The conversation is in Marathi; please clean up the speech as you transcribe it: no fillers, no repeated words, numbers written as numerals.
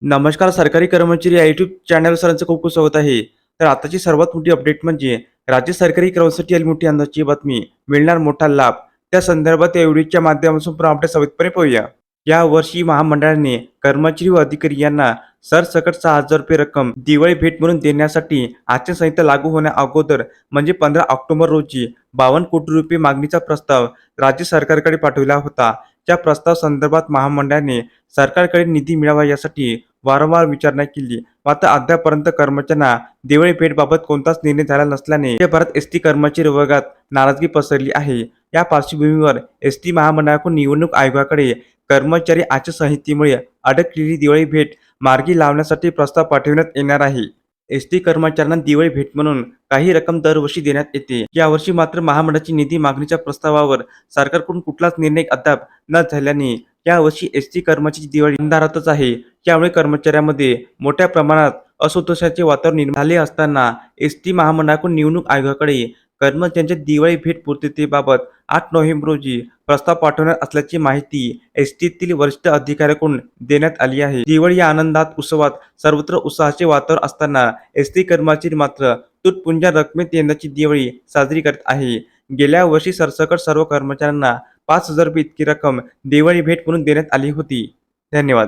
नमस्कार सरकारी कर्मचारी या यूट्यूब चॅनल सरांचं खूप खूप स्वागत आहे. तर आताची सर्वात मोठी अपडेट म्हणजे राज्य सरकारी कर्मचारी आली मोठी आनंदाची बातमी. मिळणार मोठा लाभ. त्या संदर्भात या व्हिडिओच्या माध्यमातून पुन्हा अपडेट सविस्तरपणे पाहूया. या वर्षी महामंडळाने कर्मचारी व अधिकारी यांना सरसकट 6,000 रुपये रक्कम दिवाळी भेट म्हणून देण्यासाठी आचारसंहिता लागू होण्या अगोदर म्हणजे 15 ऑक्टोबर रोजी 52 कोटी रुपये मागणीचा प्रस्ताव राज्य सरकारकडे पाठविला होता. त्या प्रस्ताव संदर्भात महामंडळाने सरकारकडे निधी मिळावा यासाठी वारंवार विचारणा केली, मात्र अद्यापपर्यंत कर्मचाऱ्यांना दिवाळी भेटबाबत कोणताच निर्णय झाला नसल्याने देशभरात एसटी कर्मचारी वर्गात नाराजगी पसरली आहे. या पार्श्वभूमीवर एसटी महामंडळाकडून निवडणूक आयोगाकडे कर्मचारी आचारसंहितेमुळे अडकलेली दिवाळी भेट मार्गी लावण्यासाठी प्रस्ताव पाठविण्यात येणार आहे. एसटी कर्मचाऱ्यांना दिवाळी भेट म्हणून काही रक्कम दरवर्षी देण्यात येते. यावर्षी मात्र महामंडळाची निधी मागणीच्या प्रस्तावावर सरकारकडून कुठलाच निर्णय अद्याप न झाल्याने यावर्षी एसटी कर्मचारी दिवाळी अंधारातच आहे. त्यामुळे कर्मचाऱ्यांमध्ये मोठ्या प्रमाणात असंतोषाचे वातावरण निर्माण झाले असताना एसटी महामंडळाकडून निवडणूक आयोगाकडे कर्मचाऱ्यांच्या दिवाळी भेट पूर्ततेबाबत 8 नोव्हेंबर रोजी प्रस्ताव पाठवणार असल्याची माहिती एसटीतील वरिष्ठ अधिकाऱ्यांकडून देण्यात आली आहे. दिवाळी या आनंदात उत्सवात सर्वत्र उत्साहाचे वातावरण असताना एसटी कर्मचारी मात्र तुटपुंज्या रकमेत यंदाची दिवाळी साजरी करत आहे. गेल्या वर्षी सरसकट सर्व कर्मचाऱ्यांना 5,000 रुपये इतकी रक्कम दिवाळी भेट म्हणून देण्यात आली होती. धन्यवाद.